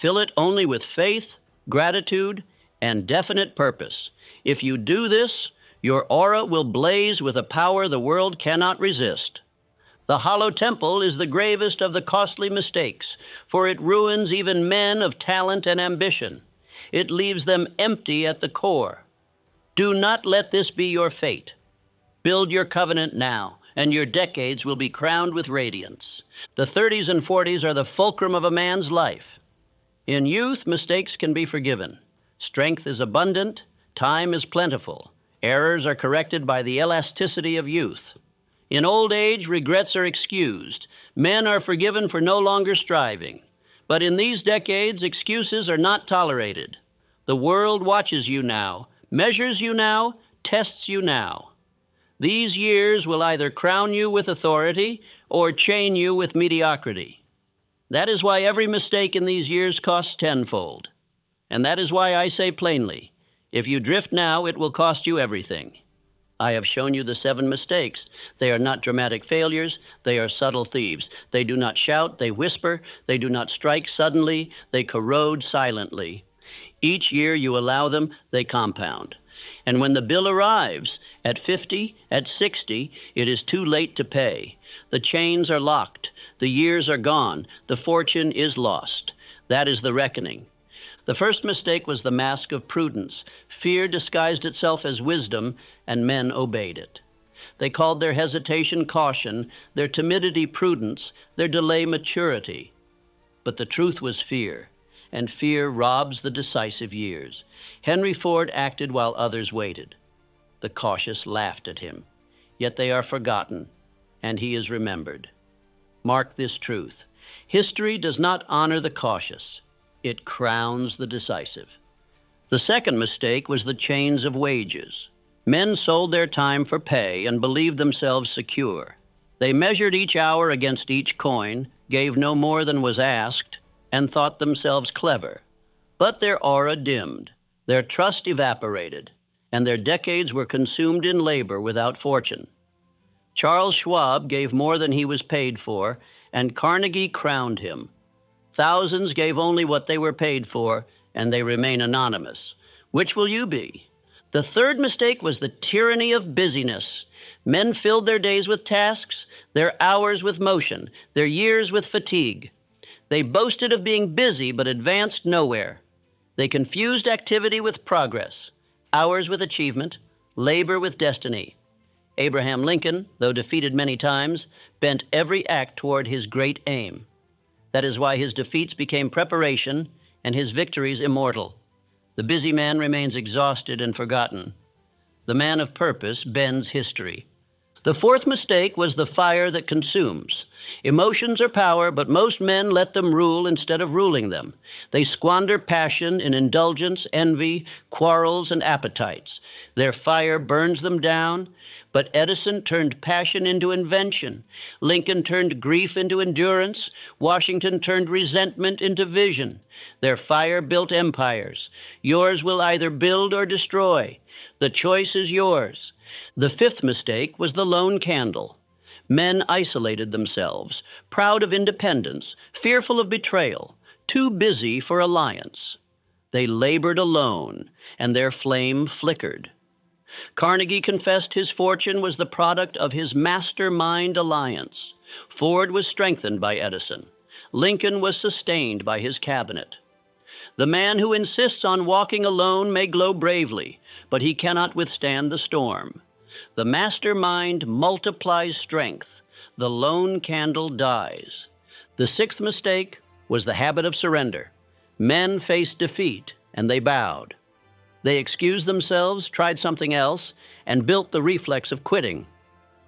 Fill it only with faith, gratitude, and definite purpose. If you do this, your aura will blaze with a power the world cannot resist. The hollow temple is the gravest of the costly mistakes, for it ruins even men of talent and ambition. It leaves them empty at the core. Do not let this be your fate. Build your covenant now, and your decades will be crowned with radiance. The 30s and 40s are the fulcrum of a man's life. In youth, mistakes can be forgiven. Strength is abundant, time is plentiful. Errors are corrected by the elasticity of youth. In old age, regrets are excused. Men are forgiven for no longer striving. But in these decades, excuses are not tolerated. The world watches you now, measures you now, tests you now. These years will either crown you with authority or chain you with mediocrity. That is why every mistake in these years costs tenfold. And that is why I say plainly, if you drift now, it will cost you everything. I have shown you the 7 mistakes. They are not dramatic failures. They are subtle thieves. They do not shout. They whisper. They do not strike suddenly. They corrode silently. Each year you allow them, they compound. And when the bill arrives, at 50, at 60, it is too late to pay. The chains are locked. The years are gone. The fortune is lost. That is the reckoning. The first mistake was the mask of prudence. Fear disguised itself as wisdom, and men obeyed it. They called their hesitation caution, their timidity prudence, their delay maturity. But the truth was fear, and fear robs the decisive years. Henry Ford acted while others waited. The cautious laughed at him. Yet they are forgotten, and he is remembered. Mark this truth. History does not honor the cautious. It crowns the decisive. The second mistake was the chains of wages. Men sold their time for pay and believed themselves secure. They measured each hour against each coin, gave no more than was asked, and thought themselves clever. But their aura dimmed, their trust evaporated, and their decades were consumed in labor without fortune. Charles Schwab gave more than he was paid for, and Carnegie crowned him. Thousands gave only what they were paid for, and they remain anonymous. Which will you be? The third mistake was the tyranny of busyness. Men filled their days with tasks, their hours with motion, their years with fatigue. They boasted of being busy but advanced nowhere. They confused activity with progress, hours with achievement, labor with destiny. Abraham Lincoln, though defeated many times, bent every act toward his great aim. That is why his defeats became preparation and his victories immortal. The busy man remains exhausted and forgotten. The man of purpose bends history. The fourth mistake was the fire that consumes. Emotions are power, but most men let them rule instead of ruling them. They squander passion in indulgence, envy, quarrels, and appetites. Their fire burns them down. But Edison turned passion into invention. Lincoln turned grief into endurance. Washington turned resentment into vision. Their fire built empires. Yours will either build or destroy. The choice is yours. The fifth mistake was the lone candle. Men isolated themselves, proud of independence, fearful of betrayal, too busy for alliance. They labored alone, and their flame flickered. Carnegie confessed his fortune was the product of his mastermind alliance. Ford was strengthened by Edison. Lincoln was sustained by his cabinet. The man who insists on walking alone may glow bravely, but he cannot withstand the storm. The mastermind multiplies strength. The lone candle dies. The sixth mistake was the habit of surrender. Men faced defeat, and they bowed. They excused themselves, tried something else, and built the reflex of quitting.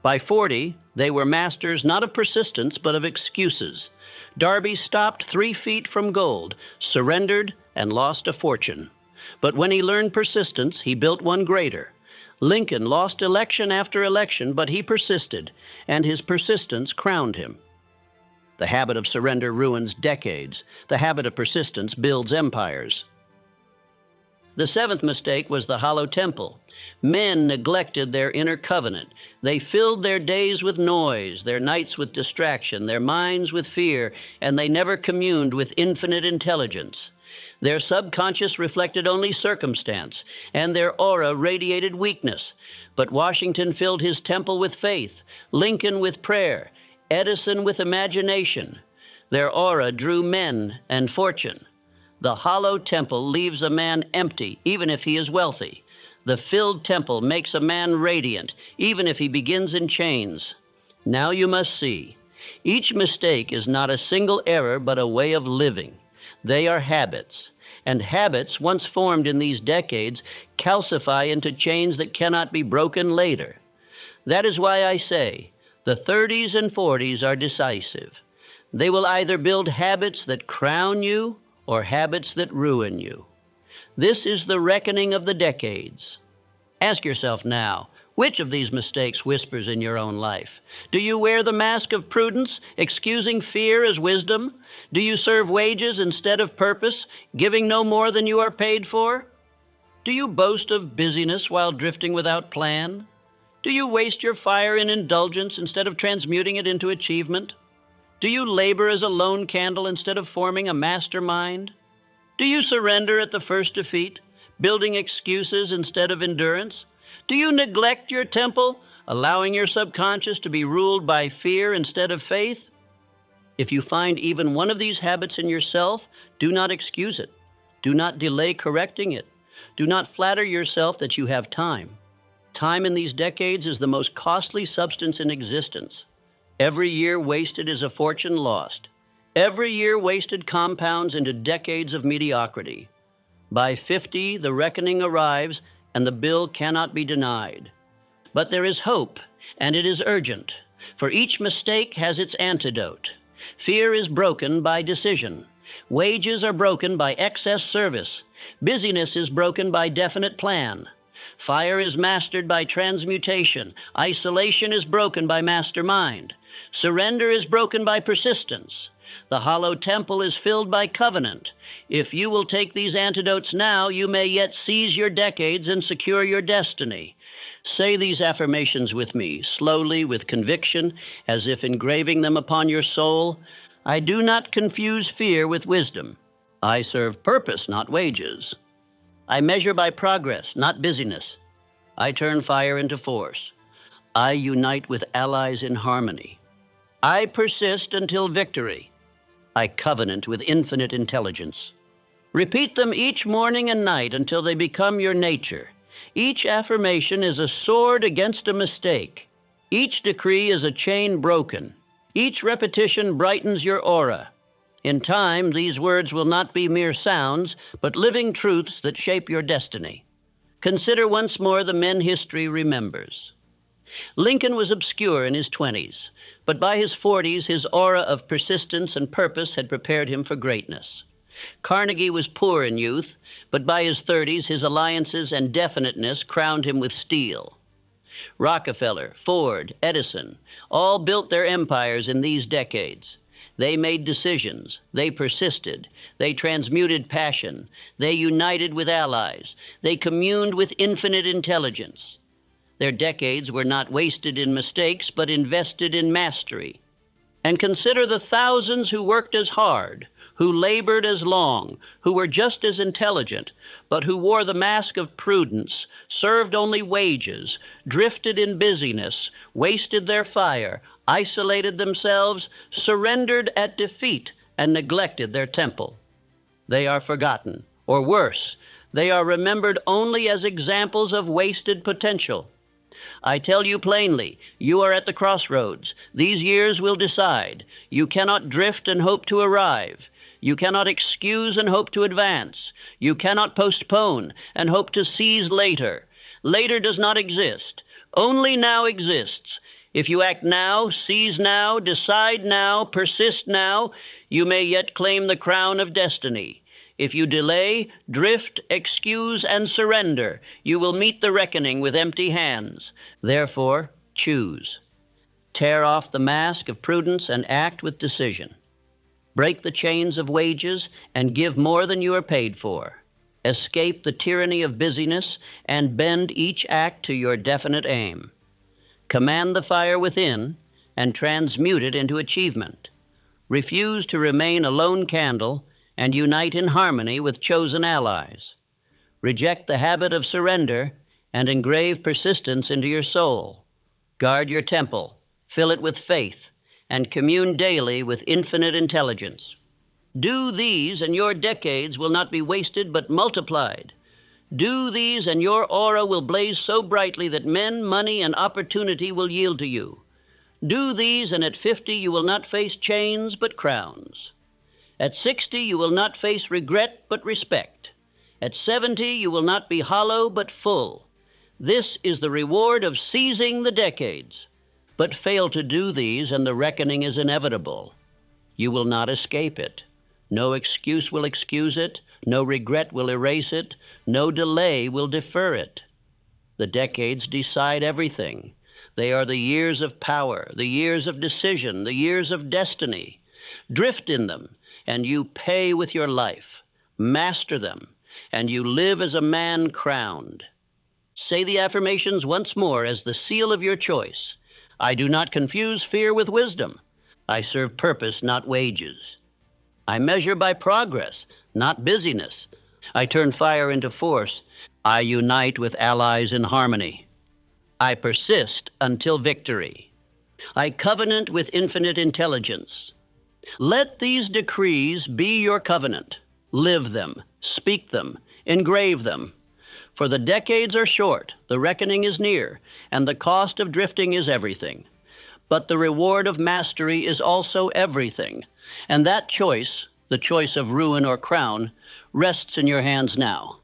By 40, they were masters not of persistence, but of excuses. Darby stopped 3 feet from gold, surrendered, and lost a fortune. But when he learned persistence, he built one greater. Lincoln lost election after election, but he persisted, and his persistence crowned him. The habit of surrender ruins decades. The habit of persistence builds empires. The seventh mistake was the hollow temple. Men neglected their inner covenant. They filled their days with noise, their nights with distraction, their minds with fear, and they never communed with infinite intelligence. Their subconscious reflected only circumstance, and their aura radiated weakness. But Washington filled his temple with faith, Lincoln with prayer, Edison with imagination. Their aura drew men and fortune. The hollow temple leaves a man empty, even if he is wealthy. The filled temple makes a man radiant, even if he begins in chains. Now you must see, each mistake is not a single error, but a way of living. They are habits, and habits, once formed in these decades, calcify into chains that cannot be broken later. That is why I say, the 30s and 40s are decisive. They will either build habits that crown you, or habits that ruin you. This is the reckoning of the decades. Ask yourself now, which of these mistakes whispers in your own life? Do you wear the mask of prudence, excusing fear as wisdom? Do you serve wages instead of purpose, giving no more than you are paid for? Do you boast of busyness while drifting without plan? Do you waste your fire in indulgence instead of transmuting it into achievement? Do you labor as a lone candle instead of forming a mastermind? Do you surrender at the first defeat, building excuses instead of endurance? Do you neglect your temple, allowing your subconscious to be ruled by fear instead of faith? If you find even one of these habits in yourself, do not excuse it. Do not delay correcting it. Do not flatter yourself that you have time. Time in these decades is the most costly substance in existence. Every year wasted is a fortune lost. Every year wasted compounds into decades of mediocrity. By 50, the reckoning arrives, and the bill cannot be denied. But there is hope, and it is urgent, for each mistake has its antidote. Fear is broken by decision. Wages are broken by excess service. Busyness is broken by definite plan. Fire is mastered by transmutation. Isolation is broken by mastermind. Surrender is broken by persistence. The hollow temple is filled by covenant. If you will take these antidotes now, you may yet seize your decades and secure your destiny. Say these affirmations with me, slowly, with conviction, as if engraving them upon your soul. I do not confuse fear with wisdom. I serve purpose, not wages. I measure by progress, not busyness. I turn fire into force. I unite with allies in harmony. I persist until victory. I covenant with infinite intelligence. Repeat them each morning and night until they become your nature. Each affirmation is a sword against a mistake. Each decree is a chain broken. Each repetition brightens your aura. In time, these words will not be mere sounds, but living truths that shape your destiny. Consider once more the men history remembers. Lincoln was obscure in his 20s, but by his 40s, his aura of persistence and purpose had prepared him for greatness. Carnegie was poor in youth, but by his 30s, his alliances and definiteness crowned him with steel. Rockefeller, Ford, Edison, all built their empires in these decades. They made decisions, they persisted, they transmuted passion, they united with allies, they communed with infinite intelligence. Their decades were not wasted in mistakes, but invested in mastery. And consider the thousands who worked as hard, who labored as long, who were just as intelligent, but who wore the mask of prudence, served only wages, drifted in busyness, wasted their fire, isolated themselves, surrendered at defeat, and neglected their temple. They are forgotten, or worse, they are remembered only as examples of wasted potential. I tell you plainly, you are at the crossroads. These years will decide. You cannot drift and hope to arrive. You cannot excuse and hope to advance. You cannot postpone and hope to seize later. Later does not exist. Only now exists. If you act now, seize now, decide now, persist now, you may yet claim the crown of destiny. If you delay, drift, excuse, and surrender, you will meet the reckoning with empty hands. Therefore, choose. Tear off the mask of prudence and act with decision. Break the chains of wages and give more than you are paid for. Escape the tyranny of busyness and bend each act to your definite aim. Command the fire within and transmute it into achievement. Refuse to remain a lone candle and unite in harmony with chosen allies. Reject the habit of surrender and engrave persistence into your soul. Guard your temple, fill it with faith, and commune daily with infinite intelligence. Do these, and your decades will not be wasted but multiplied. Do these, and your aura will blaze so brightly that men, money, and opportunity will yield to you. Do these, and at 50 you will not face chains but crowns. At 60 you will not face regret but respect. At 70 you will not be hollow but full. This is the reward of seizing the decades. But fail to do these, and the reckoning is inevitable. You will not escape it. No excuse will excuse it. No regret will erase it. No delay will defer it. The decades decide everything. They are the years of power, the years of decision, the years of destiny. Drift in them, and you pay with your life. Master them, and you live as a man crowned. Say the affirmations once more as the seal of your choice. I do not confuse fear with wisdom. I serve purpose, not wages. I measure by progress, not busyness. I turn fire into force. I unite with allies in harmony. I persist until victory. I covenant with infinite intelligence. Let these decrees be your covenant. Live them, speak them, engrave them. For the decades are short, the reckoning is near, and the cost of drifting is everything. But the reward of mastery is also everything, and that choice, the choice of ruin or crown, rests in your hands now.